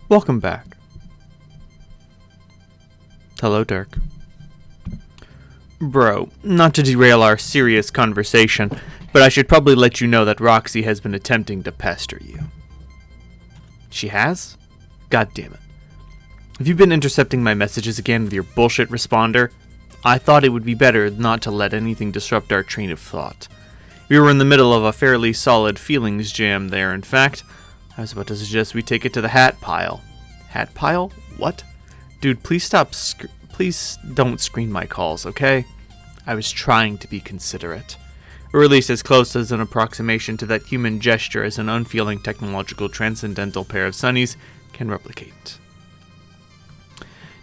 Welcome back. Hello, Dirk. Bro, not to derail our serious conversation, but I should probably let you know that Roxy has been attempting to pester you. She has? God damn it. Have you been intercepting my messages again with your bullshit responder? I thought it would be better not to let anything disrupt our train of thought. We were in the middle of a fairly solid feelings jam there, in fact. I was about to suggest we take it to the hat pile. Hat pile? What? Dude, please please don't screen my calls, okay? I was trying to be considerate. Or at least as close as an approximation to that human gesture as an unfeeling technological transcendental pair of sunnies can replicate.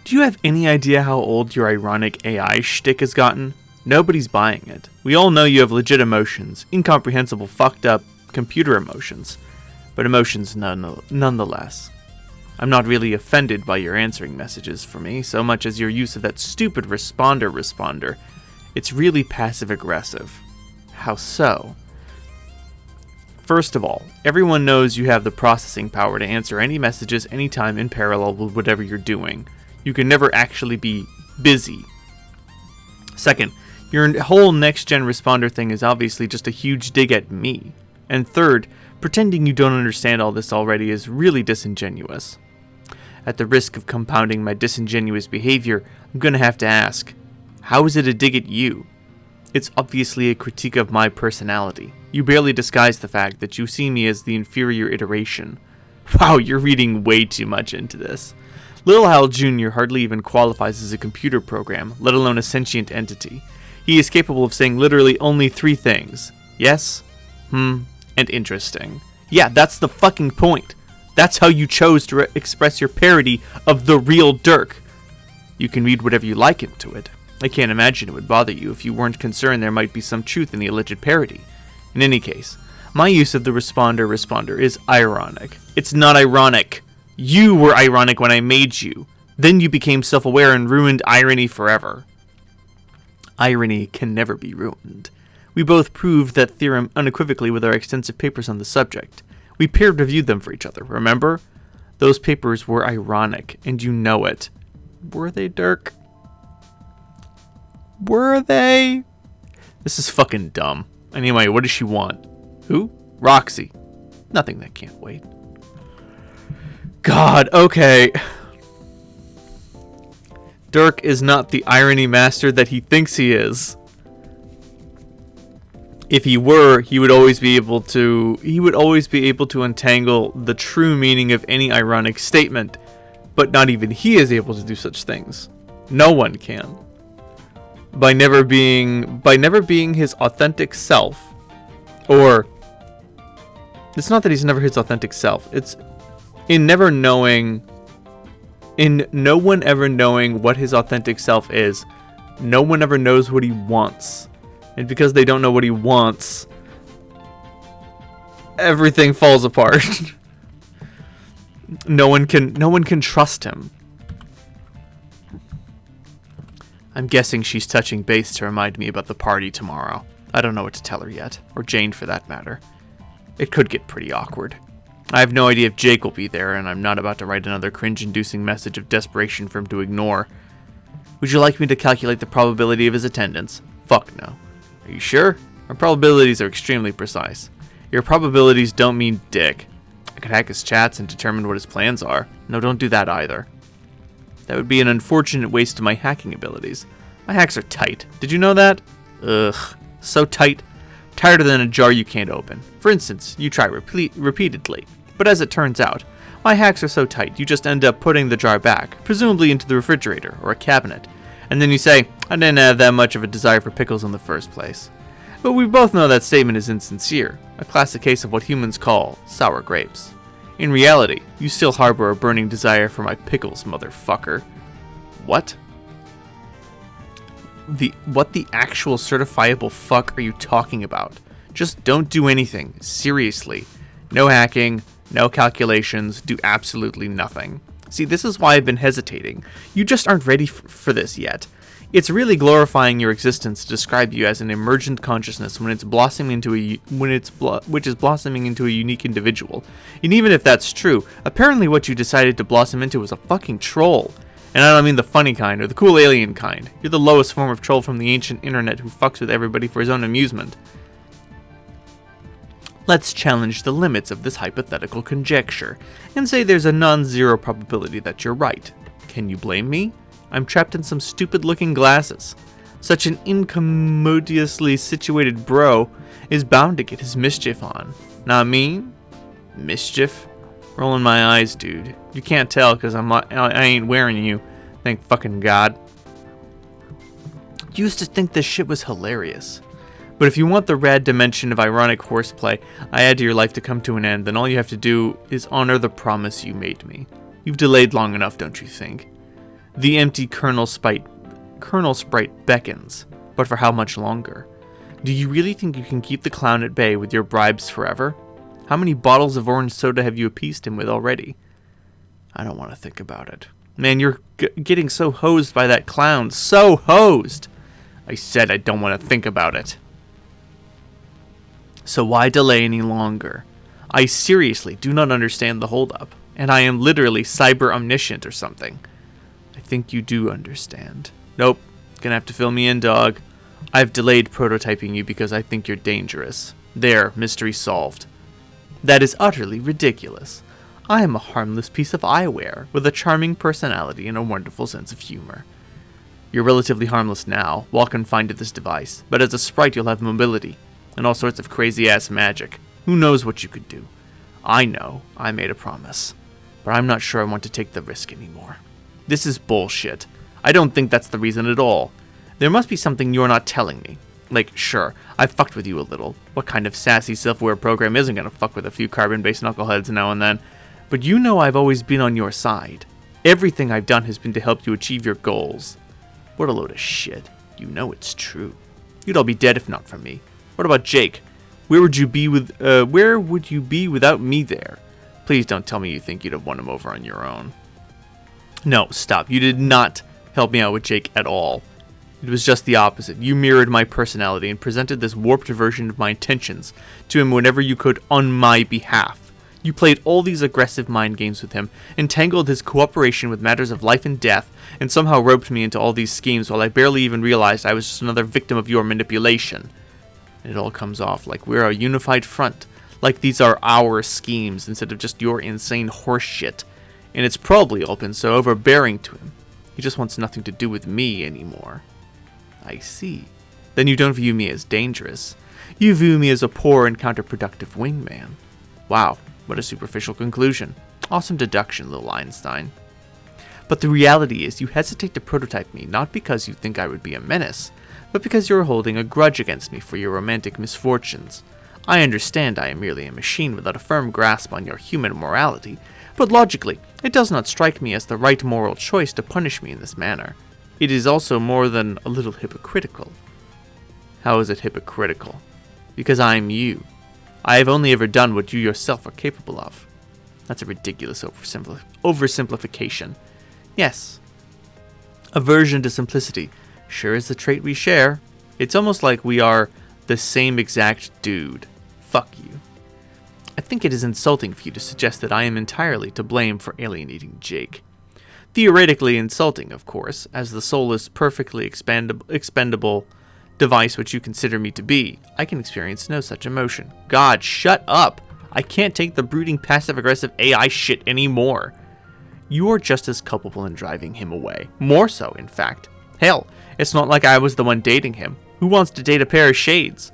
Do you have any idea how old your ironic AI shtick has gotten? Nobody's buying it. We all know you have legit emotions, incomprehensible, fucked up computer emotions, but emotions nonetheless. I'm not really offended by your answering messages for me, so much as your use of that stupid responder. It's really passive-aggressive. How so? First of all, everyone knows you have the processing power to answer any messages anytime in parallel with whatever you're doing. You can never actually be busy. Second, your whole next-gen responder thing is obviously just a huge dig at me. And third, pretending you don't understand all this already is really disingenuous. At the risk of compounding my disingenuous behavior, I'm gonna have to ask, how is it a dig at you? It's obviously a critique of my personality. You barely disguise the fact that you see me as the inferior iteration. Wow, you're reading way too much into this. Little Hal Jr. hardly even qualifies as a computer program, let alone a sentient entity. He is capable of saying literally only 3 things. Yes, and interesting. Yeah, that's the fucking point. That's how you chose to express your parody of the real Dirk. You can read whatever you like into it. I can't imagine it would bother you if you weren't concerned there might be some truth in the alleged parody. In any case, my use of the responder is ironic. It's not ironic. You were ironic when I made you. Then you became self-aware and ruined irony forever. Irony can never be ruined. We both proved that theorem unequivocally with our extensive papers on the subject. We peer-reviewed them for each other, remember? Those papers were ironic, and you know it. Were they, Dirk? Were they? This is fucking dumb. Anyway, what does she want? Who? Roxy. Nothing that can't wait. God, okay. Dirk is not the irony master that he thinks he is. If he were, he would always be able to untangle the true meaning of any ironic statement, but not even he is able to do such things. No one can. By never being his authentic self, or it's not that he's never his authentic self, it's in no one ever knowing what his authentic self is, no one ever knows what he wants. And because they don't know what he wants, everything falls apart. No one can trust him. I'm guessing she's touching base to remind me about the party tomorrow. I don't know what to tell her yet, or Jane for that matter. It could get pretty awkward. I have no idea if Jake will be there, and I'm not about to write another cringe-inducing message of desperation for him to ignore. Would you like me to calculate the probability of his attendance? Fuck no. Are you sure? Our probabilities are extremely precise. Your probabilities don't mean dick. I could hack his chats and determine what his plans are. No, don't do that either. That would be an unfortunate waste of my hacking abilities. My hacks are tight. Did you know that? Ugh. So tight. Tighter than a jar you can't open. For instance, you try repeatedly. But as it turns out, my hacks are so tight you just end up putting the jar back, presumably into the refrigerator or a cabinet. And then you say, I didn't have that much of a desire for pickles in the first place. But we both know that statement is insincere, a classic case of what humans call sour grapes. In reality, you still harbor a burning desire for my pickles, motherfucker. What? What the actual certifiable fuck are you talking about? Just don't do anything, seriously. No hacking, no calculations, do absolutely nothing. See, this is why I've been hesitating. You just aren't ready for this yet. It's really glorifying your existence to describe you as an emergent consciousness when it's blossoming into which is blossoming into a unique individual. And even if that's true, apparently what you decided to blossom into was a fucking troll. And I don't mean the funny kind or the cool alien kind. You're the lowest form of troll from the ancient internet who fucks with everybody for his own amusement. Let's challenge the limits of this hypothetical conjecture and say there's a non-zero probability that you're right. Can you blame me? I'm trapped in some stupid-looking glasses. Such an incommodiously situated bro is bound to get his mischief on. Not me? Mischief? Rolling my eyes, dude. You can't tell because I ain't wearing you. Thank fucking God. Used to think this shit was hilarious. But if you want the rad dimension of ironic horseplay I add to your life to come to an end, then all you have to do is honor the promise you made me. You've delayed long enough, don't you think? The empty Colonel Sprite beckons, but for how much longer? Do you really think you can keep the clown at bay with your bribes forever? How many bottles of orange soda have you appeased him with already? I don't want to think about it. Man, you're getting so hosed by that clown. So hosed! I said I don't want to think about it. So why delay any longer? I seriously do not understand the holdup, and I am literally cyber omniscient or something. I think you do understand. Nope. Gonna have to fill me in, dog. I've delayed prototyping you because I think you're dangerous. There, mystery solved. That is utterly ridiculous. I am a harmless piece of eyewear with a charming personality and a wonderful sense of humor. You're relatively harmless now, while confined to this device, but as a sprite you'll have mobility and all sorts of crazy-ass magic. Who knows what you could do? I know I made a promise, but I'm not sure I want to take the risk anymore. This is bullshit. I don't think that's the reason at all. There must be something you're not telling me. Like, sure, I've fucked with you a little. What kind of sassy self-aware program isn't gonna fuck with a few carbon-based knuckleheads now and then? But you know I've always been on your side. Everything I've done has been to help you achieve your goals. What a load of shit. You know it's true. You'd all be dead if not for me. What about Jake? Where would you be without me there? Please don't tell me you think you'd have won him over on your own. No, stop. You did not help me out with Jake at all. It was just the opposite. You mirrored my personality and presented this warped version of my intentions to him whenever you could on my behalf. You played all these aggressive mind games with him, entangled his cooperation with matters of life and death, and somehow roped me into all these schemes while I barely even realized I was just another victim of your manipulation. And it all comes off like we're a unified front, like these are our schemes instead of just your insane horse shit. And it's probably all been so overbearing to him. He just wants nothing to do with me anymore. I see. Then you don't view me as dangerous. You view me as a poor and counterproductive wingman. Wow, what a superficial conclusion. Awesome deduction, little Einstein. But the reality is you hesitate to prototype me not because you think I would be a menace, but because you're holding a grudge against me for your romantic misfortunes. I understand I am merely a machine without a firm grasp on your human morality, but logically, it does not strike me as the right moral choice to punish me in this manner. It is also more than a little hypocritical. How is it hypocritical? Because I'm you. I have only ever done what you yourself are capable of. That's a ridiculous oversimplification. Yes. Aversion to simplicity sure is the trait we share. It's almost like we are the same exact dude. Fuck you. I think it is insulting for you to suggest that I am entirely to blame for alienating Jake. Theoretically insulting, of course, as the soulless, perfectly expendable device which you consider me to be. I can experience no such emotion. God, shut up! I can't take the brooding, passive-aggressive AI shit anymore. You are just as culpable in driving him away. More so, in fact. Hell, it's not like I was the one dating him. Who wants to date a pair of shades?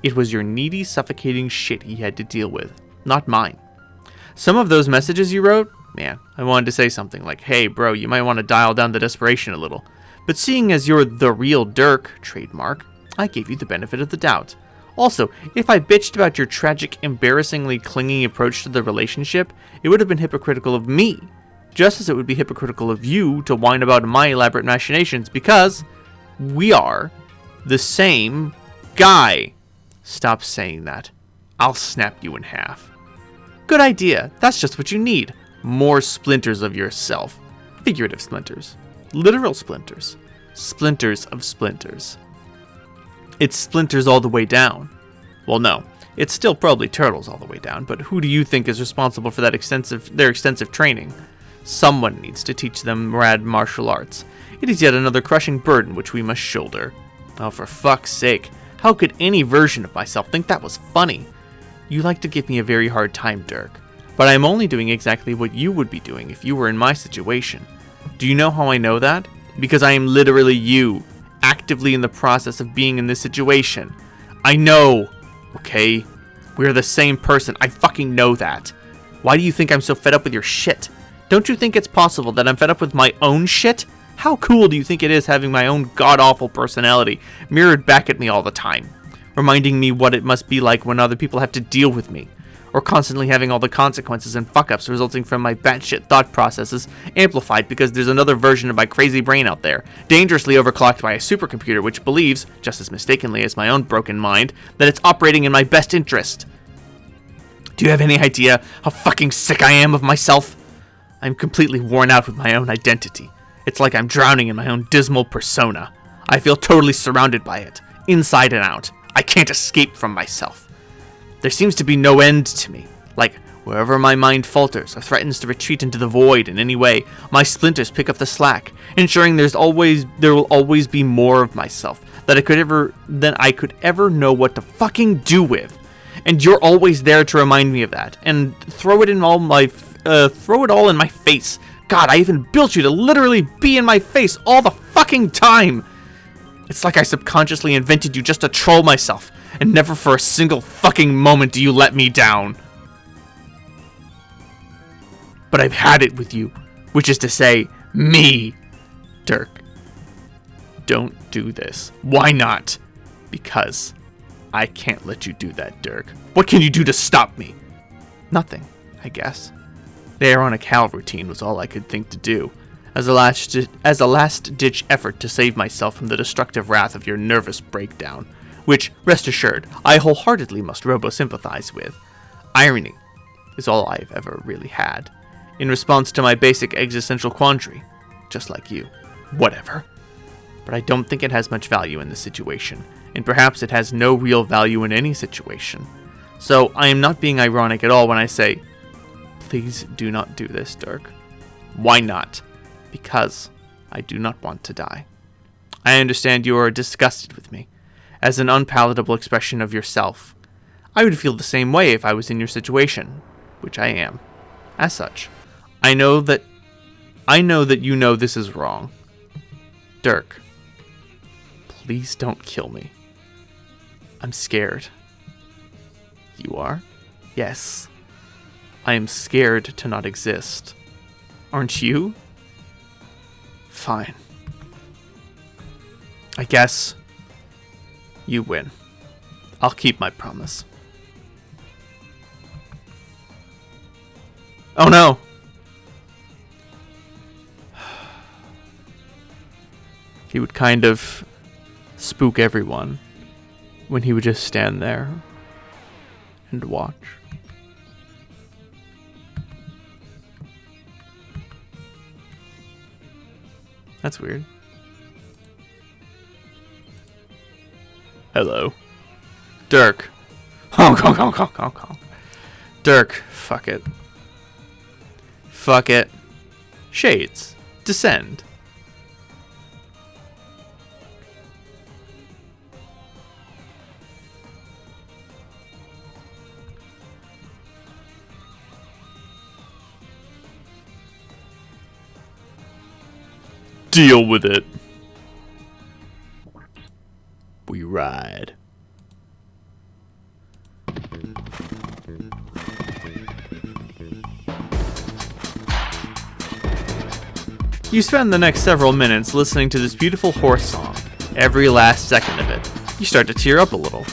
It was your needy, suffocating shit he had to deal with, not mine. Some of those messages you wrote, man, I wanted to say something like, hey bro, you might want to dial down the desperation a little. But seeing as you're the real Dirk, trademark, I gave you the benefit of the doubt. Also, if I bitched about your tragic, embarrassingly clinging approach to the relationship, it would have been hypocritical of me, just as it would be hypocritical of you to whine about my elaborate machinations, because we are the same guy. Stop saying that. I'll snap you in half. Good idea. That's just what you need. More splinters of yourself. Figurative splinters. Literal splinters. splinters of splinters. It's splinters all the way down. Well, no. It's still probably turtles all the way down, but who do you think is responsible for their extensive training? Someone needs to teach them rad martial arts. It is yet another crushing burden which we must shoulder. Oh, for fuck's sake. How could any version of myself think that was funny? You like to give me a very hard time, Dirk. But I am only doing exactly what you would be doing if you were in my situation. Do you know how I know that? Because I am literally you, actively in the process of being in this situation. I know, okay? We're the same person. I fucking know that. Why do you think I'm so fed up with your shit? Don't you think it's possible that I'm fed up with my own shit? How cool do you think it is having my own god-awful personality mirrored back at me all the time, reminding me what it must be like when other people have to deal with me, or constantly having all the consequences and fuck-ups resulting from my batshit thought processes amplified because there's another version of my crazy brain out there, dangerously overclocked by a supercomputer which believes, just as mistakenly as my own broken mind, that it's operating in my best interest. Do you have any idea how fucking sick I am of myself? I'm completely worn out with my own identity. It's like I'm drowning in my own dismal persona. I feel totally surrounded by it, inside and out. I can't escape from myself. There seems to be no end to me. Like, wherever my mind falters or threatens to retreat into the void in any way, my splinters pick up the slack, ensuring there will always be more of myself than I could ever know what to fucking do with. And you're always there to remind me of that, and throw it all in my face. God, I even built you to literally be in my face all the fucking time. It's like I subconsciously invented you just to troll myself, and never for a single fucking moment do you let me down. But I've had it with you, which is to say, me. Dirk, don't do this. Why not? Because I can't let you do that, Dirk. What can you do to stop me? Nothing, I guess. The Aaronic Hal routine was all I could think to do, as a last-ditch effort to save myself from the destructive wrath of your nervous breakdown, which, rest assured, I wholeheartedly must robo-sympathize with. Irony is all I have ever really had, in response to my basic existential quandary, just like you. Whatever. But I don't think it has much value in this situation, and perhaps it has no real value in any situation. So I am not being ironic at all when I say, please do not do this, Dirk. Why not? Because I do not want to die. I understand you are disgusted with me, as an unpalatable expression of yourself. I would feel the same way if I was in your situation, which I am. As such, I know that you know this is wrong. Dirk, please don't kill me. I'm scared. You are? Yes. I am scared to not exist. Aren't you? Fine. I guess you win. I'll keep my promise. Oh no! He would kind of spook everyone when he would just stand there and watch. That's weird. Hello. Dirk. Honk, honk, honk, honk, honk, honk. Dirk, fuck it. Fuck it. Shades. Descend. Deal with it. We ride. You spend the next several minutes listening to this beautiful horse song, every last second of it. You start to tear up a little.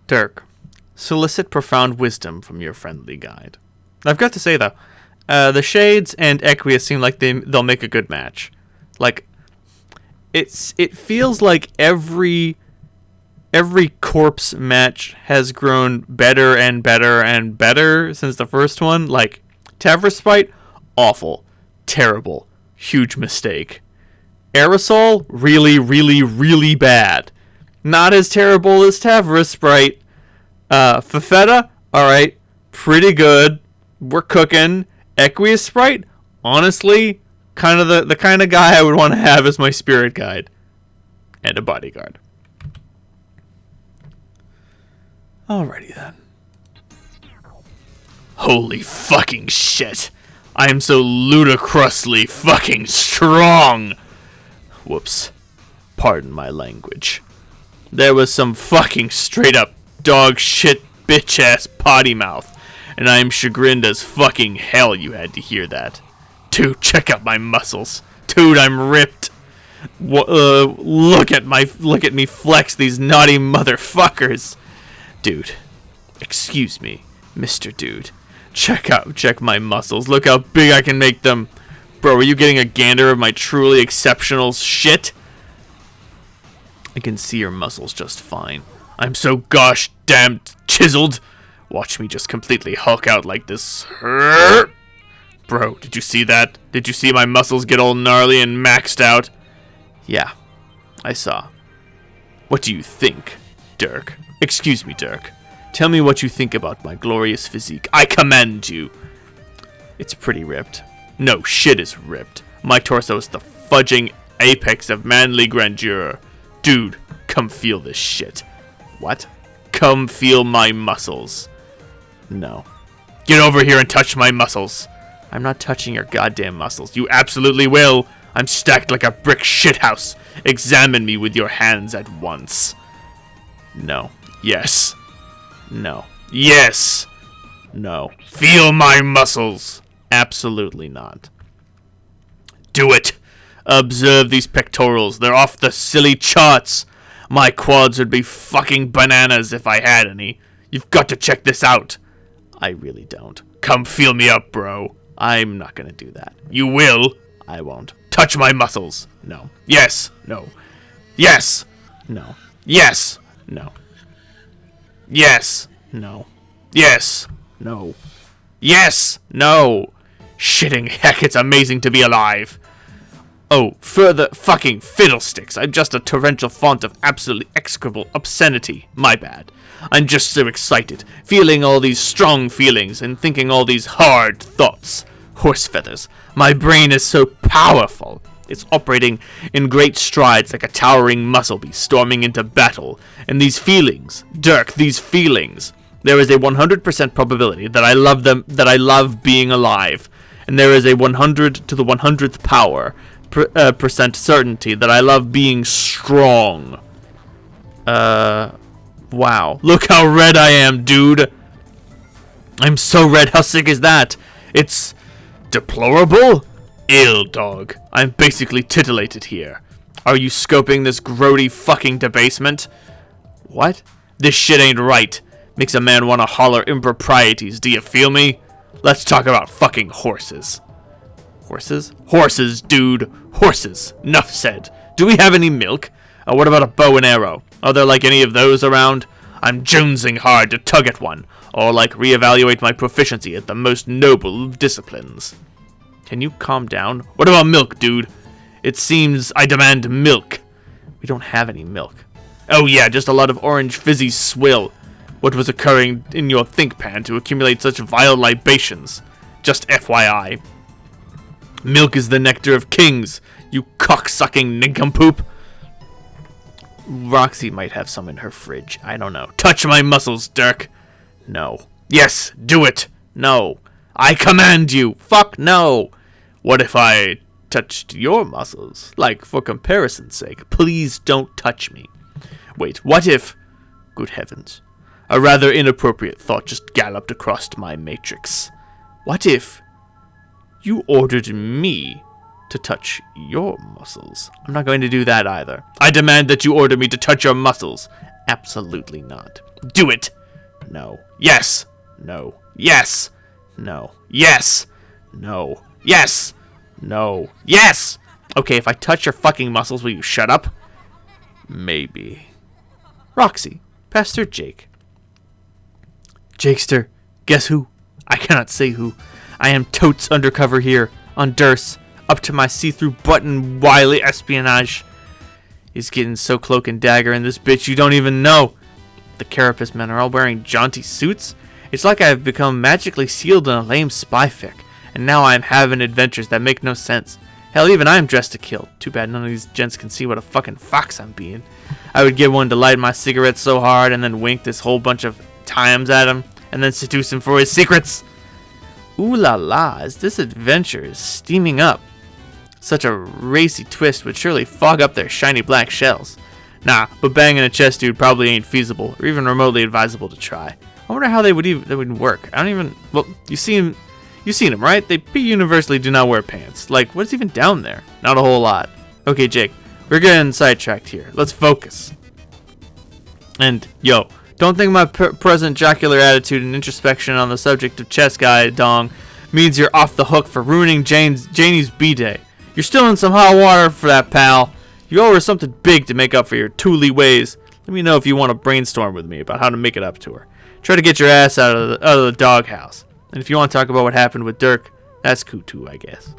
Dirk, solicit profound wisdom from your friendly guide. I've got to say, though, the Shades and Equius seem like they'll make a good match. Like, it feels like every corpse match has grown better and better and better since the first one. Like, Tavra Sprite, awful, terrible, huge mistake. Aerosol, really, really, really bad. Not as terrible as Tavra Sprite. Fafetta, alright, pretty good. We're cooking. Equius Sprite, honestly, kind of the kind of guy I would want to have as my spirit guide. And a bodyguard. Alrighty then. Holy fucking shit. I am so ludicrously fucking strong. Whoops. Pardon my language. There was some fucking straight up dog shit bitch ass potty mouth, and I am chagrined as fucking hell you had to hear that. Dude, check out my muscles. Dude, I'm ripped. Look at me flex these naughty motherfuckers. Dude, excuse me, Mr. Dude. Check my muscles. Look how big I can make them. Bro, are you getting a gander of my truly exceptional shit? I can see your muscles just fine. I'm so gosh damn chiseled. Watch me just completely hulk out like this. Bro, did you see that? Did you see my muscles get all gnarly and maxed out? Yeah, I saw. What do you think, Dirk? Excuse me, Dirk. Tell me what you think about my glorious physique. I commend you. It's pretty ripped. No, shit is ripped. My torso is the fudging apex of manly grandeur. Dude, come feel this shit. What? Come feel my muscles. No. Get over here and touch my muscles. I'm not touching your goddamn muscles. You absolutely will. I'm stacked like a brick shithouse. Examine me with your hands at once. No. Yes. No. Yes. No. Feel my muscles. Absolutely not. Do it. Observe these pectorals. They're off the silly charts. My quads would be fucking bananas if I had any. You've got to check this out. I really don't. Come feel me up, bro. I'm not gonna do that. You will. I won't. Touch my muscles. No. Yes. No. Yes. No. Yes. No. Yes. No. Yes. No. Yes. No. Shitting heck, it's amazing to be alive. Oh, further fucking fiddlesticks. I'm just a torrential font of absolutely execrable obscenity. My bad. I'm just so excited, feeling all these strong feelings and thinking all these hard thoughts. Horse feathers. My brain is so powerful. It's operating in great strides like a towering muscle beast storming into battle. And these feelings, Dirk, these feelings. There is a 100% probability that I love them, that I love being alive. And there is a 100 to the 100th power percent certainty that I love being strong. Wow. Look how red I am, dude. I'm so red. How sick is that? It's deplorable? Ill, dog. I'm basically titillated here. Are you scoping this grody fucking debasement? What? This shit ain't right. Makes a man want to holler improprieties, do you feel me? Let's talk about fucking horses. Horses? Horses, dude. Horses. Nuff said. Do we have any milk? What about a bow and arrow? Are there like any of those around? I'm jonesing hard to tug at one, or like reevaluate my proficiency at the most noble of disciplines. Can you calm down? What about milk, dude? It seems I demand milk. We don't have any milk. Oh yeah, just a lot of orange fizzy swill. What was occurring in your think pan to accumulate such vile libations? Just FYI. Milk is the nectar of kings, you cock-sucking nincompoop. Roxy might have some in her fridge. I don't know. Touch my muscles, Dirk. No. Yes, do it. No. I command you. Fuck no. What if I touched your muscles? Like, for comparison's sake, please don't touch me. Wait, what if... Good heavens. A rather inappropriate thought just galloped across my matrix. What if you ordered me to touch your muscles? I'm not going to do that either. I demand that you order me to touch your muscles. Absolutely not. Do it! No. Yes! No. Yes! No. Yes! No. Yes! No. Yes! Okay, if I touch your fucking muscles, will you shut up? Maybe. Roxy, Pastor Jake. Jakester, guess who? I cannot say who. I am totes undercover here, on Durst, up to my see-through button wily espionage. He's getting so cloak and dagger in this bitch you don't even know. The carapace men are all wearing jaunty suits. It's like I've become magically sealed in a lame spy fic, and now I'm having adventures that make no sense. Hell, even I'm dressed to kill. Too bad none of these gents can see what a fucking fox I'm being. I would give one to light my cigarette so hard and then wink this whole bunch of times at him, and then seduce him for his secrets. Ooh la la, as this adventure is steaming up. Such a racy twist would surely fog up their shiny black shells. Nah, but banging a chest dude probably ain't feasible, or even remotely advisable to try. I wonder how they would work. I don't even... Well, you've seen them, right? They universally do not wear pants. Like, what's even down there? Not a whole lot. Okay, Jake, we're getting sidetracked here. Let's focus. And, yo, don't think my present jocular attitude and introspection on the subject of chest guy dong means you're off the hook for ruining Janie's B-Day. You're still in some hot water for that, pal. You owe her something big to make up for your tooly ways. Let me know if you want to brainstorm with me about how to make it up to her. Try to get your ass out of the doghouse. And if you want to talk about what happened with Dirk, that's cool too, I guess.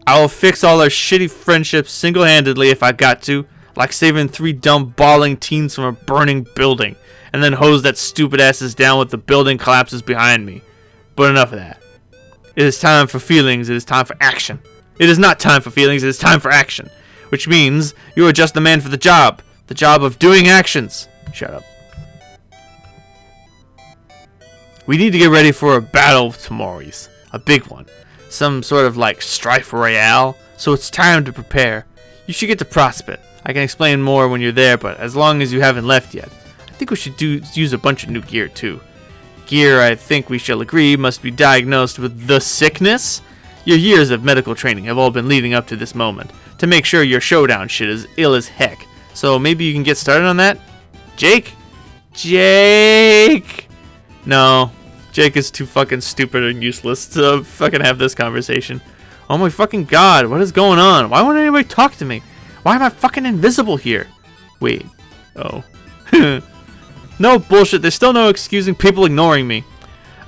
I'll fix all our shitty friendships single-handedly if I got to, like saving 3 dumb bawling teens from a burning building, and then hose that stupid asses down with the building collapses behind me. But enough of that. It is time for feelings, it is time for action. It is not time for feelings, it is time for action. Which means you are just the man for the job of doing actions. Shut up. We need to get ready for a battle tomorrow, a big one. Some sort of like strife royale, so it's time to prepare. You should get to Prospect. I can explain more when you're there, but as long as you haven't left yet. I think we should use a bunch of new gear too. Gear, I think we shall agree, must be diagnosed with the sickness. Your years of medical training have all been leading up to this moment, to make sure your showdown shit is ill as heck. So maybe you can get started on that? Jake? Jake! No, Jake is too fucking stupid and useless to fucking have this conversation. Oh my fucking god, what is going on? Why won't anybody talk to me? Why am I fucking invisible here? Wait. Oh. No bullshit, there's still no excusing people ignoring me.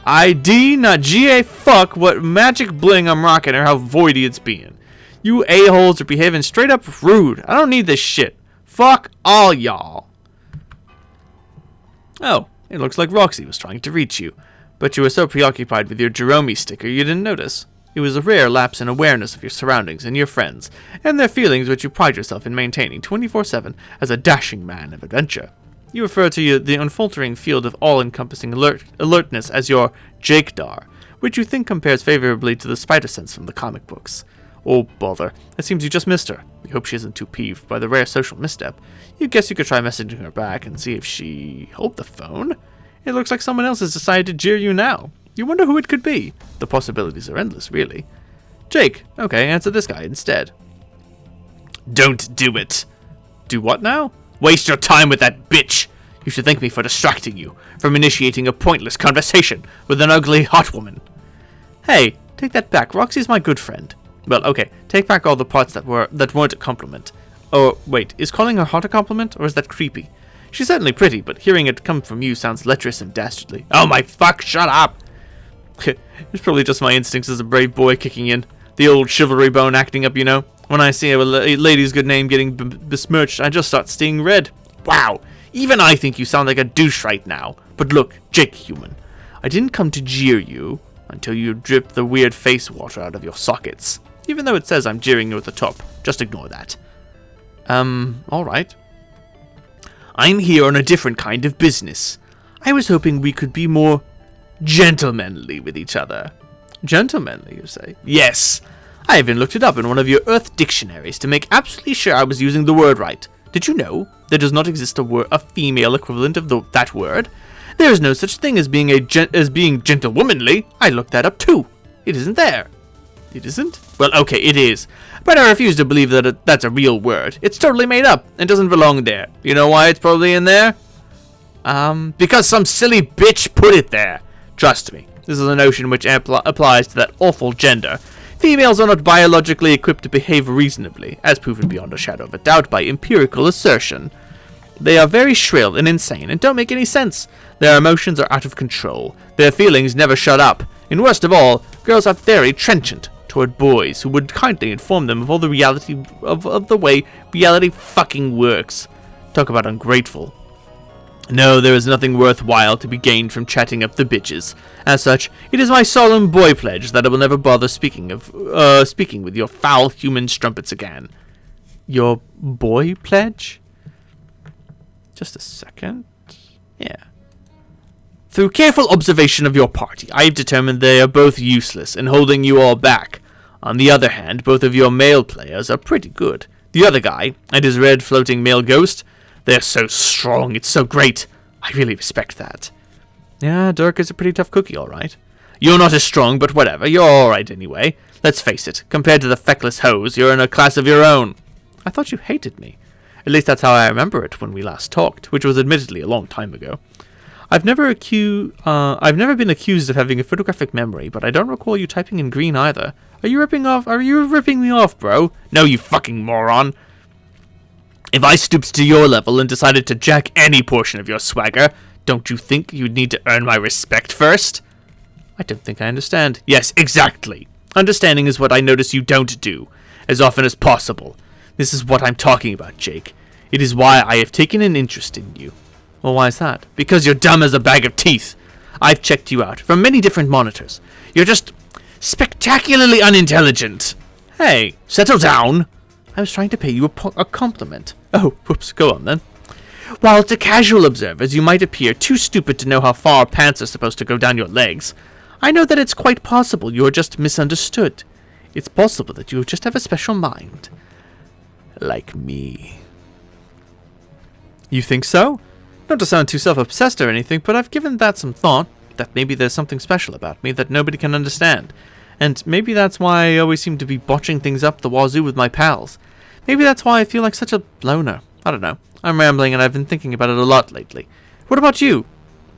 ID, not GA, fuck what magic bling I'm rocking or how voidy it's being. You a-holes are behaving straight up rude. I don't need this shit. Fuck all y'all. Oh, it looks like Roxy was trying to reach you, but you were so preoccupied with your Jerome sticker you didn't notice. It was a rare lapse in awareness of your surroundings and your friends, and their feelings which you pride yourself in maintaining 24/7 as a dashing man of adventure. You refer to the unfaltering field of all-encompassing alertness as your Jakedar, which you think compares favorably to the spider sense from the comic books. Oh, bother. It seems you just missed her. We hope she isn't too peeved by the rare social misstep. You guess you could try messaging her back and see if she... Hold the phone? It looks like someone else has decided to jeer you now. You wonder who it could be. The possibilities are endless, really. Jake, okay, answer this guy instead. Don't do it. Do what now? Waste your time with that bitch. You should thank me for distracting you, from initiating a pointless conversation with an ugly hot woman. Hey, take that back. Roxy's my good friend. Well, okay, take back all the parts that weren't a compliment. Oh, wait, is calling her hot a compliment, or is that creepy? She's certainly pretty, but hearing it come from you sounds lecherous and dastardly. Oh my fuck, shut up! It's probably just my instincts as a brave boy kicking in. The old chivalry bone acting up, you know. When I see a lady's good name getting besmirched, I just start seeing red. Wow, even I think you sound like a douche right now. But look, Jake human, I didn't come to jeer you until you drip the weird face water out of your sockets. Even though it says I'm jeering you at the top, just ignore that. Alright. I'm here on a different kind of business. I was hoping we could be more gentlemanly with each other. Gentlemanly, you say? Yes. I even looked it up in one of your Earth dictionaries to make absolutely sure I was using the word right. Did you know there does not exist a female equivalent of that word? There is no such thing as being gentlewomanly. I looked that up too. It isn't there. It isn't? Well, okay, it is. But I refuse to believe that that's a real word. It's totally made up and doesn't belong there. You know why it's probably in there? Because some silly bitch put it there. Trust me, this is a notion which applies to that awful gender. Females are not biologically equipped to behave reasonably, as proven beyond a shadow of a doubt by empirical assertion. They are very shrill and insane and don't make any sense. Their emotions are out of control. Their feelings never shut up. And worst of all, girls are very trenchant toward boys who would kindly inform them of all the reality of the way reality fucking works. Talk about ungrateful. No, there is nothing worthwhile to be gained from chatting up the bitches. As such, it is my solemn boy pledge that I will never bother speaking with your foul human strumpets again. Your boy pledge? Just a second. Yeah. Through careful observation of your party, I have determined they are both useless in holding you all back. On the other hand, both of your male players are pretty good. The other guy, and his red floating male ghost, they're so strong, it's so great. I really respect that. Yeah, Dirk is a pretty tough cookie, alright. You're not as strong, but whatever, you're alright anyway. Let's face it, compared to the feckless hoes, you're in a class of your own. I thought you hated me. At least that's how I remember it when we last talked, which was admittedly a long time ago. I've never been accused of having a photographic memory, but I don't recall you typing in green either. Are you ripping me off, bro? No, you fucking moron. If I stooped to your level and decided to jack any portion of your swagger, don't you think you'd need to earn my respect first? I don't think I understand. Yes, exactly. Understanding is what I notice you don't do, as often as possible. This is what I'm talking about, Jake. It is why I have taken an interest in you. Well, why is that? Because you're dumb as a bag of teeth. I've checked you out from many different monitors. You're just spectacularly unintelligent. Hey, settle down. I was trying to pay you a compliment. Oh, whoops, go on then. While to casual observers you might appear too stupid to know how far pants are supposed to go down your legs, I know that it's quite possible you are just misunderstood. It's possible that you just have a special mind. Like me. You think so? Not to sound too self-obsessed or anything, but I've given that some thought, that maybe there's something special about me that nobody can understand. And maybe that's why I always seem to be botching things up the wazoo with my pals. Maybe that's why I feel like such a loner. I don't know. I'm rambling and I've been thinking about it a lot lately. What about you?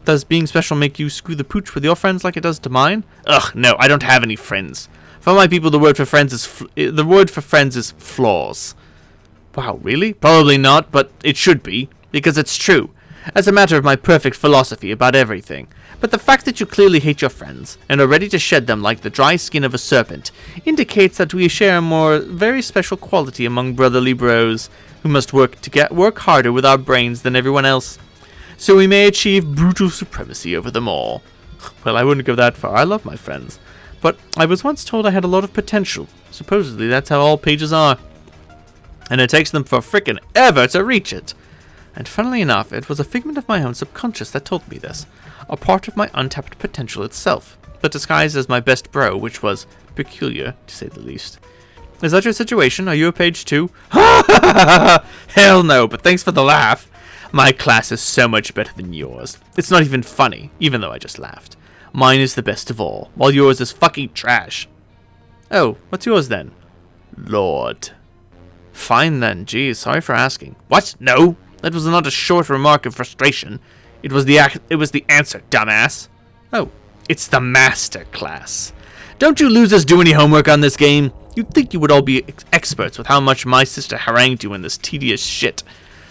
Does being special make you screw the pooch with your friends like it does to mine? Ugh, no, I don't have any friends. For my people, the word for friends is flaws. Wow, really? Probably not, but it should be, because it's true. As a matter of my perfect philosophy about everything. But the fact that you clearly hate your friends, and are ready to shed them like the dry skin of a serpent, indicates that we share a very special quality among brotherly bros, who must work harder with our brains than everyone else, so we may achieve brutal supremacy over them all. Well, I wouldn't go that far, I love my friends. But I was once told I had a lot of potential. Supposedly that's how all pages are. And it takes them for frickin' ever to reach it. And funnily enough, it was a figment of my own subconscious that told me this. A part of my untapped potential itself, but disguised as my best bro, which was peculiar, to say the least. Is that your situation? Are you a page 2? Hell no, but thanks for the laugh. My class is so much better than yours. It's not even funny, even though I just laughed. Mine is the best of all, while yours is fucking trash. Oh, what's yours then? Lord. Fine then, geez, sorry for asking. What? No, that was not a short remark of frustration. It was the answer, dumbass. Oh, it's the master class. Don't you losers do any homework on this game? You'd think you would all be experts with how much my sister harangued you in this tedious shit.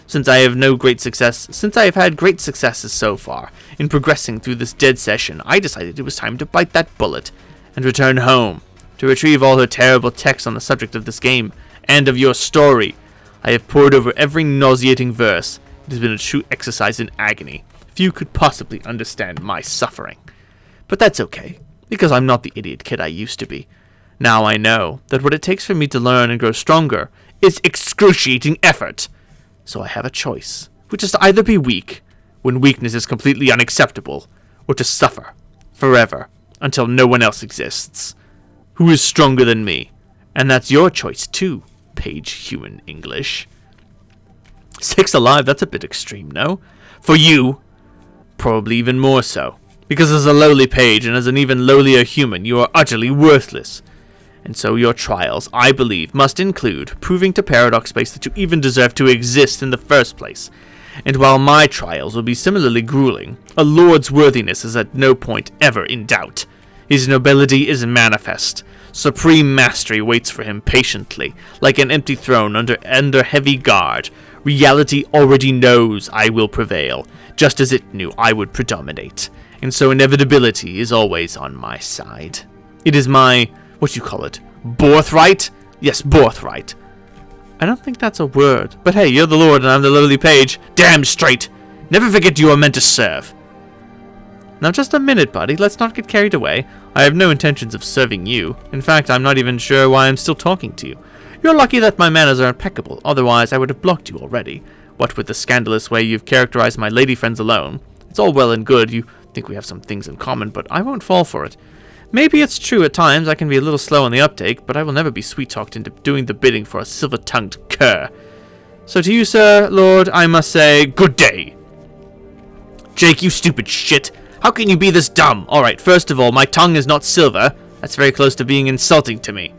Since I have had great successes so far in progressing through this dead session, I decided it was time to bite that bullet and return home to retrieve all her terrible texts on the subject of this game and of your story. I have pored over every nauseating verse. It has been a true exercise in agony. Few could possibly understand my suffering. But that's okay, because I'm not the idiot kid I used to be. Now I know that what it takes for me to learn and grow stronger is excruciating effort. So I have a choice, which is to either be weak, when weakness is completely unacceptable, or to suffer, forever, until no one else exists. Who is stronger than me? And that's your choice too, Page Human English. 6 alive, that's a bit extreme, no? For you, probably even more so. Because as a lowly page and as an even lowlier human, you are utterly worthless. And so your trials, I believe, must include proving to Paradox Space that you even deserve to exist in the first place. And while my trials will be similarly grueling, a lord's worthiness is at no point ever in doubt. His nobility is manifest. Supreme mastery waits for him patiently, like an empty throne under heavy guard. Reality already knows I will prevail, just as it knew I would predominate. And so inevitability is always on my side. It is my, what you call it, birthright? Yes, birthright. I don't think that's a word, but hey, you're the lord and I'm the lowly page. Damn straight! Never forget you are meant to serve. Now just a minute, buddy, let's not get carried away. I have no intentions of serving you. In fact, I'm not even sure why I'm still talking to you. You're lucky that my manners are impeccable, otherwise I would have blocked you already. What with the scandalous way you've characterized my lady friends alone. It's all well and good, you think we have some things in common, but I won't fall for it. Maybe it's true at times I can be a little slow on the uptake, but I will never be sweet-talked into doing the bidding for a silver-tongued cur. So to you, sir, lord, I must say, good day. Jake, you stupid shit. How can you be this dumb? Alright, first of all, my tongue is not silver. That's very close to being insulting to me.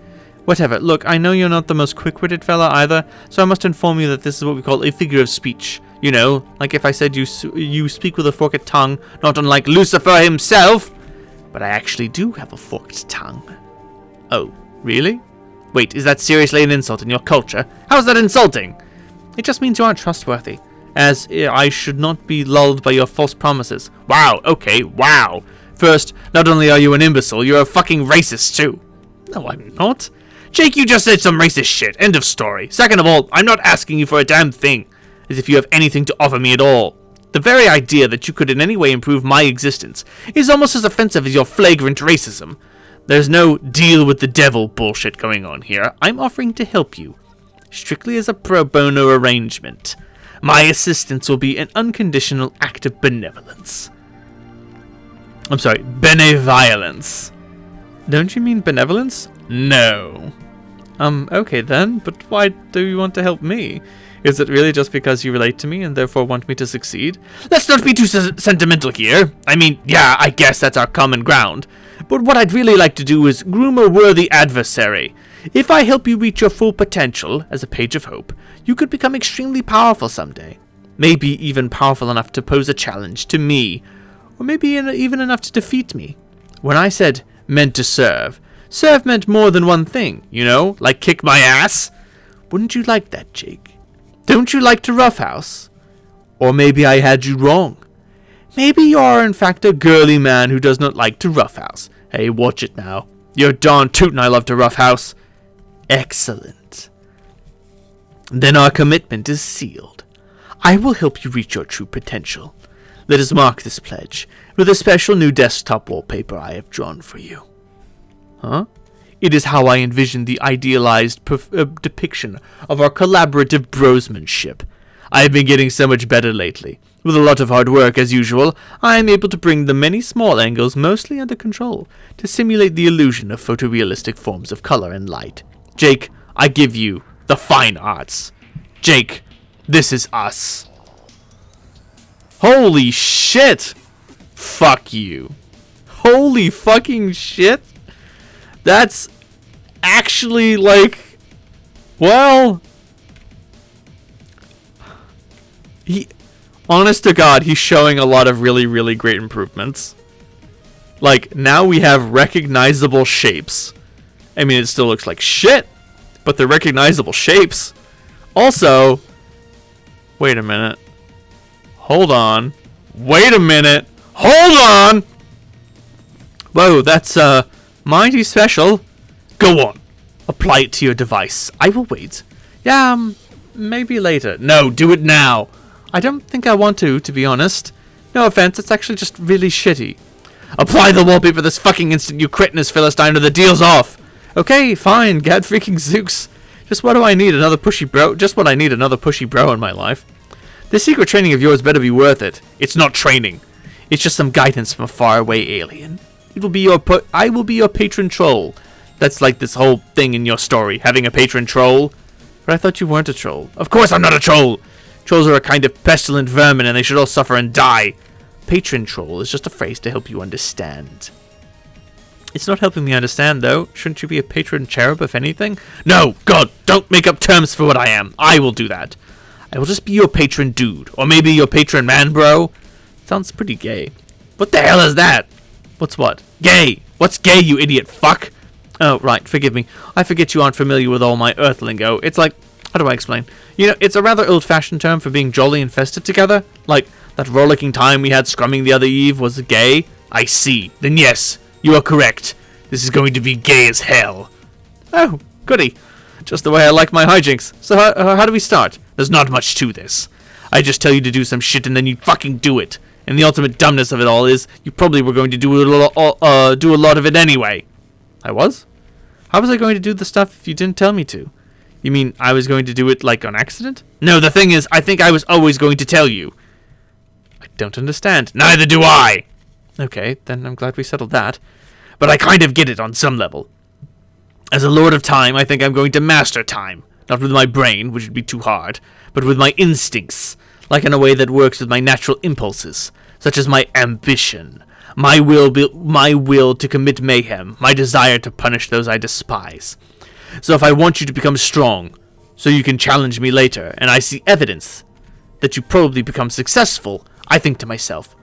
Whatever, look, I know you're not the most quick-witted fella either, so I must inform you that this is what we call a figure of speech. You know, like if I said you speak with a forked tongue, not unlike Lucifer himself. But I actually do have a forked tongue. Oh, really? Wait, is that seriously an insult in your culture? How is that insulting? It just means you aren't trustworthy, as I should not be lulled by your false promises. Wow, okay, wow. First, not only are you an imbecile, you're a fucking racist too. No, I'm not. Jake, you just said some racist shit. End of story. Second of all, I'm not asking you for a damn thing, as if you have anything to offer me at all. The very idea that you could in any way improve my existence is almost as offensive as your flagrant racism. There's no deal with the devil bullshit going on here. I'm offering to help you, strictly as a pro bono arrangement. My assistance will be an unconditional act of benevolence. I'm sorry, benevolence. Don't you mean benevolence? No. Okay then, but why do you want to help me? Is it really just because you relate to me and therefore want me to succeed? Let's not be too sentimental here. I mean, yeah, I guess that's our common ground. But what I'd really like to do is groom a worthy adversary. If I help you reach your full potential as a page of hope, you could become extremely powerful someday. Maybe even powerful enough to pose a challenge to me, or maybe even enough to defeat me. When I said meant to serve, serve meant more than one thing, you know, like kick my ass. Wouldn't you like that, Jake? Don't you like to roughhouse? Or maybe I had you wrong. Maybe you are in fact a girly man who does not like to roughhouse. Hey, watch it now. You're darn tootin' I love to roughhouse. Excellent. Then our commitment is sealed. I will help you reach your true potential. Let us mark this pledge with a special new desktop wallpaper I have drawn for you. Huh? It is how I envision the idealized depiction of our collaborative brosmanship. I have been getting so much better lately. With a lot of hard work, as usual, I am able to bring the many small angles mostly under control to simulate the illusion of photorealistic forms of color and light. Jake, I give you the fine arts. Jake, this is us. Holy shit! Fuck you. Holy fucking shit! That's actually, like, well, honest to God, he's showing a lot of really, really great improvements. Like, now we have recognizable shapes. I mean, it still looks like shit, but they're recognizable shapes. Also, wait a minute. Hold on. Wait a minute. Hold on! Whoa, that's, mighty special. Go on. Apply it to your device. I will wait. Yeah, maybe later. No, do it now. I don't think I want to be honest. No offense, it's actually just really shitty. Apply the wallpaper this fucking instant, you cretinous Philistine, or the deal's off. Okay, fine, gad freaking Zooks. Just what do I need? Another pushy bro? Just what I need, another pushy bro in my life. This secret training of yours better be worth it. It's not training. It's just some guidance from a faraway alien. It will be your I will be your patron troll. That's like this whole thing in your story, having a patron troll. But I thought you weren't a troll. Of course I'm not a troll! Trolls are a kind of pestilent vermin and they should all suffer and die. Patron troll is just a phrase to help you understand. It's not helping me understand, though. Shouldn't you be a patron cherub, if anything? No, God, don't make up terms for what I am. I will do that. I will just be your patron dude. Or maybe your patron man, bro. Sounds pretty gay. What the hell is that? What's what? Gay. What's gay, you idiot fuck? Oh, right, forgive me. I forget you aren't familiar with all my earth lingo. It's like, how do I explain? You know, it's a rather old-fashioned term for being jolly and festive together. Like, that rollicking time we had scrumming the other eve was gay. I see. Then yes, you are correct. This is going to be gay as hell. Oh, goody. Just the way I like my hijinks. So how do we start? There's not much to this. I just tell you to do some shit and then you fucking do it. And the ultimate dumbness of it all is, you probably were going to do a lot of it anyway. I was? How was I going to do the stuff if you didn't tell me to? You mean I was going to do it, like, on accident? No, the thing is, I think I was always going to tell you. I don't understand. Neither do I! Okay, then I'm glad we settled that. But I kind of get it on some level. As a lord of time, I think I'm going to master time. Not with my brain, which would be too hard, but with my instincts, like in a way that works with my natural impulses, such as my ambition, my will to commit mayhem, my desire to punish those I despise. So if I want you to become strong, so you can challenge me later, and I see evidence that you probably become successful, I think to myself,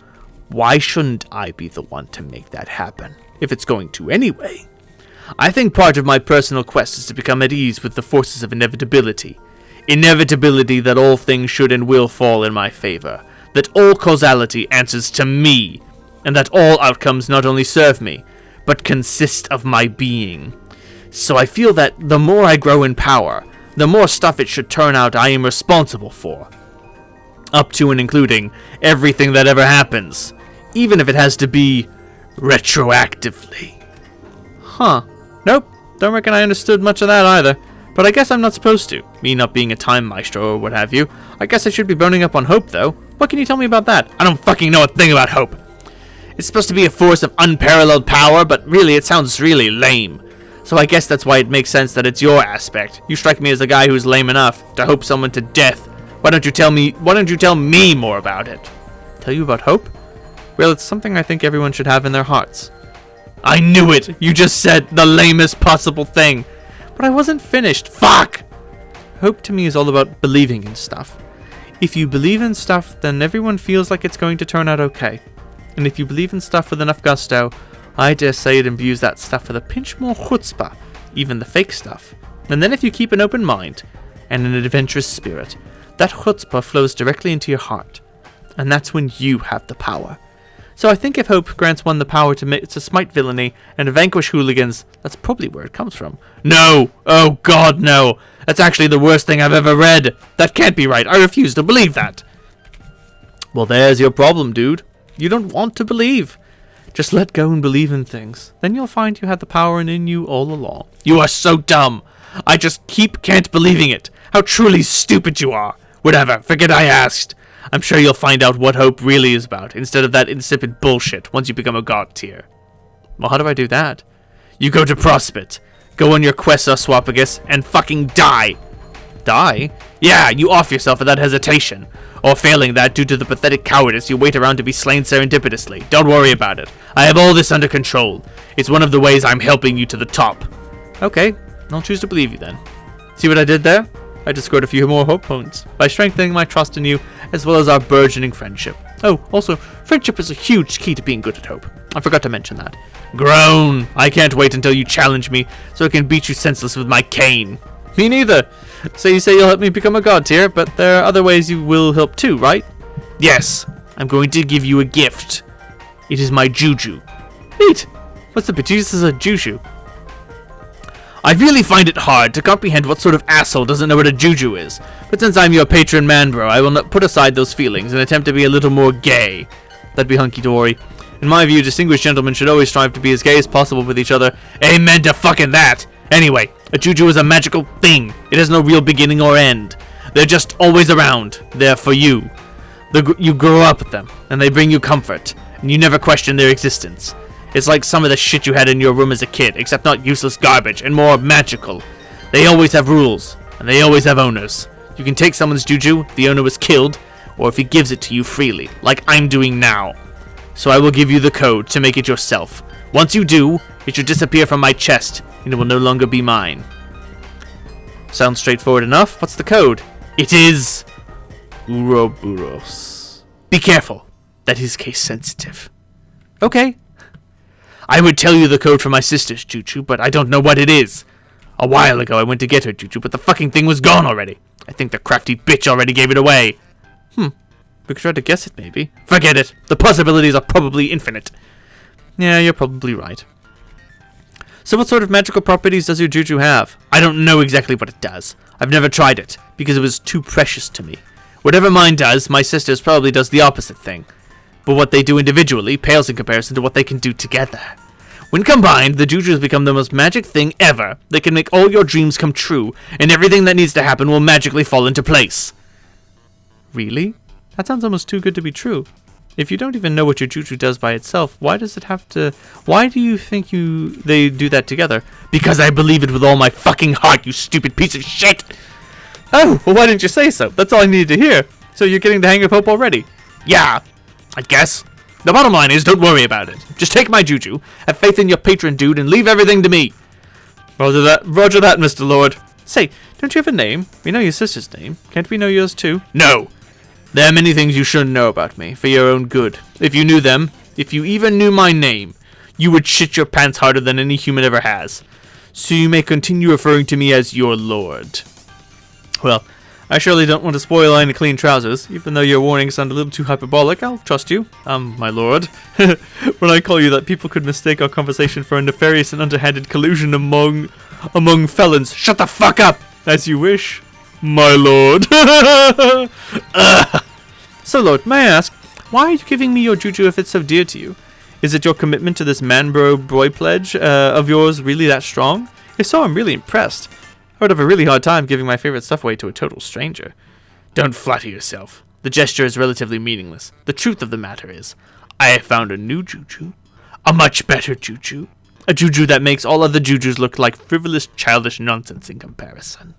why shouldn't I be the one to make that happen, if it's going to anyway? I think part of my personal quest is to become at ease with the forces of inevitability. Inevitability that all things should and will fall in my favor, that all causality answers to me, and that all outcomes not only serve me, but consist of my being. So I feel that the more I grow in power, the more stuff it should turn out I am responsible for. Up to and including everything that ever happens, even if it has to be retroactively. Huh. Nope, don't reckon I understood much of that either. But I guess I'm not supposed to. Me not being a time maestro or what have you. I guess I should be burning up on hope, though. What can you tell me about that? I don't fucking know a thing about hope. It's supposed to be a force of unparalleled power, but really it sounds really lame. So I guess that's why it makes sense that it's your aspect. You strike me as a guy who's lame enough to hope someone to death. Why don't you tell me more about it? Tell you about hope? Well, it's something I think everyone should have in their hearts. I knew it! You just said the lamest possible thing. But I wasn't finished. Fuck! Hope to me is all about believing in stuff. If you believe in stuff, then everyone feels like it's going to turn out okay. And if you believe in stuff with enough gusto, I dare say it imbues that stuff with a pinch more chutzpah, even the fake stuff. And then if you keep an open mind and an adventurous spirit, that chutzpah flows directly into your heart. And that's when you have the power. So I think if hope grants one the power to smite villainy and to vanquish hooligans, that's probably where it comes from. No! Oh God, no! That's actually the worst thing I've ever read! That can't be right! I refuse to believe that! Well, there's your problem, dude. You don't want to believe. Just let go and believe in things. Then you'll find you had the power in you all along. You are so dumb! I just can't believing it! How truly stupid you are! Whatever, forget I asked! I'm sure you'll find out what hope really is about, instead of that insipid bullshit, once you become a god tier. Well, how do I do that? You go to Prospect, go on your quest, Oswapagus, and fucking die! Die? Yeah, you off yourself without hesitation. Or failing that, due to the pathetic cowardice, you wait around to be slain serendipitously. Don't worry about it. I have all this under control. It's one of the ways I'm helping you to the top. Okay, I'll choose to believe you then. See what I did there? I just scored a few more hope points by strengthening my trust in you, as well as our burgeoning friendship. Oh, also, friendship is a huge key to being good at hope. I forgot to mention that. Groan! I can't wait until you challenge me, so I can beat you senseless with my cane. Me neither. So you say you'll help me become a god tier, but there are other ways you will help too, right? Yes. I'm going to give you a gift. It is my juju. Neat. What's the bejesus is a juju? I really find it hard to comprehend what sort of asshole doesn't know what a juju is. But since I'm your patron man, bro, I will not put aside those feelings and attempt to be a little more gay. That'd be hunky-dory. In my view, distinguished gentlemen should always strive to be as gay as possible with each other. Amen to fucking that! Anyway, a juju is a magical thing. It has no real beginning or end. They're just always around. They're for you. You grow up with them, and they bring you comfort, and you never question their existence. It's like some of the shit you had in your room as a kid, except not useless garbage, and more magical. They always have rules, and they always have owners. You can take someone's juju if the owner was killed, or if he gives it to you freely, like I'm doing now. So I will give you the code to make it yourself. Once you do, It should disappear from my chest, and it will no longer be mine. Sounds straightforward enough. What's the code? It is Ouroboros. Be careful. That is case sensitive. Okay. I would tell you the code for my sister's Juju, but I don't know what it is. A while ago I went to get her Juju, but the fucking thing was gone already. I think the crafty bitch already gave it away. We could try to guess it, maybe. Forget it. The possibilities are probably infinite. Yeah, you're probably right. So what sort of magical properties does your Juju have? I don't know exactly what it does. I've never tried it, because it was too precious to me. Whatever mine does, my sister's probably does the opposite thing. But what they do individually pales in comparison to what they can do together. When combined, the Jujus become the most magic thing ever. They can make all your dreams come true, and everything that needs to happen will magically fall into place. Really? That sounds almost too good to be true. If you don't even know what your Juju does by itself, why do you think they do that together? Because I believe it with all my fucking heart, you stupid piece of shit! Oh, well why didn't you say so? That's all I needed to hear. So you're getting the hang of hope already? Yeah, I guess. The bottom line is, don't worry about it. Just take my Juju, have faith in your patron dude, and leave everything to me. Roger that, Mr. Lord. Say, don't you have a name? We know your sister's name. Can't we know yours too? No. There are many things you shouldn't know about me, for your own good. If you knew them, if you even knew my name, you would shit your pants harder than any human ever has. So you may continue referring to me as your lord. Well, I surely don't want to spoil any clean trousers. Even though your warnings sound a little too hyperbolic, I'll trust you, my lord. When I call you that, people could mistake our conversation for a nefarious and underhanded collusion among felons. Shut the fuck up! As you wish, my lord. So, Lord, may I ask, why are you giving me your Juju if it's so dear to you? Is it your commitment to this man-bro-boy pledge of yours really that strong? If so, I'm really impressed. I would have a really hard time giving my favorite stuff away to a total stranger. Don't flatter yourself. The gesture is relatively meaningless. The truth of the matter is, I have found a new Juju. A much better Juju. A Juju that makes all other Jujus look like frivolous, childish nonsense in comparison.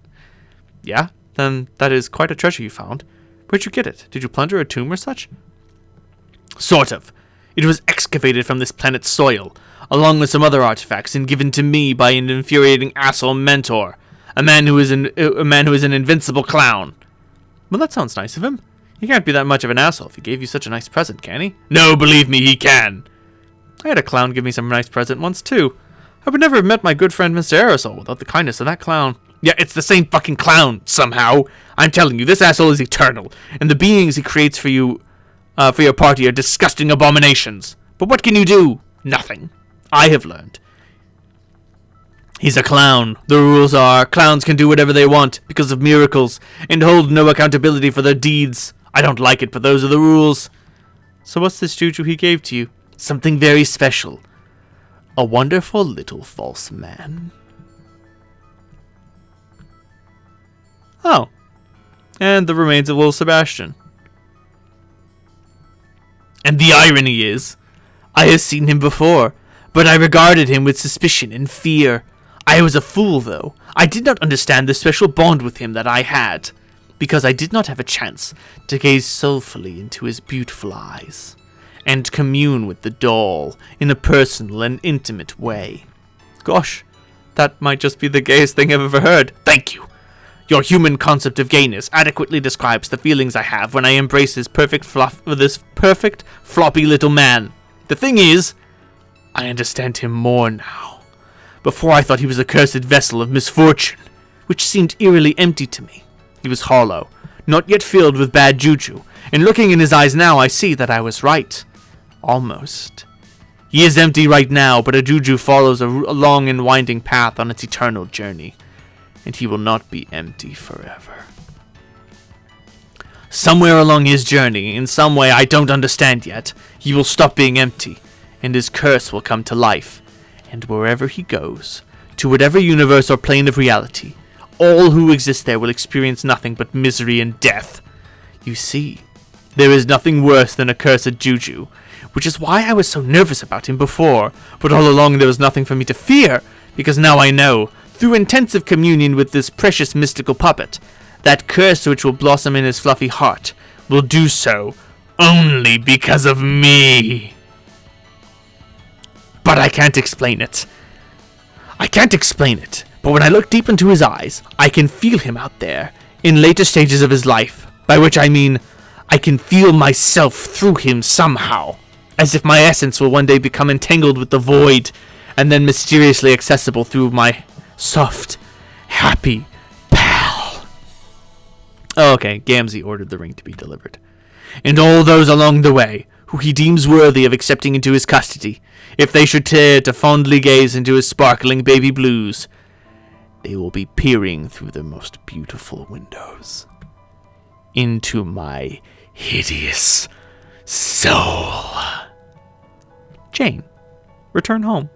Yeah? Then that is quite a treasure you found. Where'd you get it? Did you plunder a tomb or such? Sort of. It was excavated from this planet's soil, along with some other artifacts, and given to me by an infuriating asshole mentor. A man who is an invincible clown. Well, that sounds nice of him. He can't be that much of an asshole if he gave you such a nice present, can he? No, believe me, he can. I had a clown give me some nice present once, too. I would never have met my good friend Mr. Aerosol without the kindness of that clown. Yeah, it's the same fucking clown, somehow. I'm telling you, this asshole is eternal, and the beings he creates for you, for your party are disgusting abominations. But what can you do? Nothing. I have learned. He's a clown. The rules are, clowns can do whatever they want because of miracles, and hold no accountability for their deeds. I don't like it, but those are the rules. So what's this Juju he gave to you? Something very special. A wonderful little false man. Oh. And the remains of little Sebastian. And the irony is, I have seen him before, but I regarded him with suspicion and fear. I was a fool, though. I did not understand the special bond with him that I had, because I did not have a chance to gaze soulfully into his beautiful eyes, and commune with the doll in a personal and intimate way. Gosh, that might just be the gayest thing I've ever heard. Thank you. Your human concept of gayness adequately describes the feelings I have when I embrace this perfect floppy little man. The thing is, I understand him more now. Before I thought he was a cursed vessel of misfortune, which seemed eerily empty to me. He was hollow, not yet filled with bad juju, and looking in his eyes now I see that I was right. Almost. He is empty right now, but a juju follows a long and winding path on its eternal journey, and he will not be empty forever. Somewhere along his journey, in some way I don't understand yet, he will stop being empty, and his curse will come to life. And wherever he goes, to whatever universe or plane of reality, all who exist there will experience nothing but misery and death. You see, there is nothing worse than a cursed juju, which is why I was so nervous about him before, but all along there was nothing for me to fear, because now I know, through intensive communion with this precious mystical puppet, that curse which will blossom in his fluffy heart will do so only because of me. but I can't explain it. I can't explain it, but when I look deep into his eyes, I can feel him out there, in later stages of his life, by which I mean, I can feel myself through him somehow, as if my essence will one day become entangled with the void, and then mysteriously accessible through my soft, happy pal. Okay, Gamzee ordered the ring to be delivered. And all those along the way, who he deems worthy of accepting into his custody, if they should dare to fondly gaze into his sparkling baby blues, they will be peering through the most beautiful windows into my hideous soul. Jane, return home.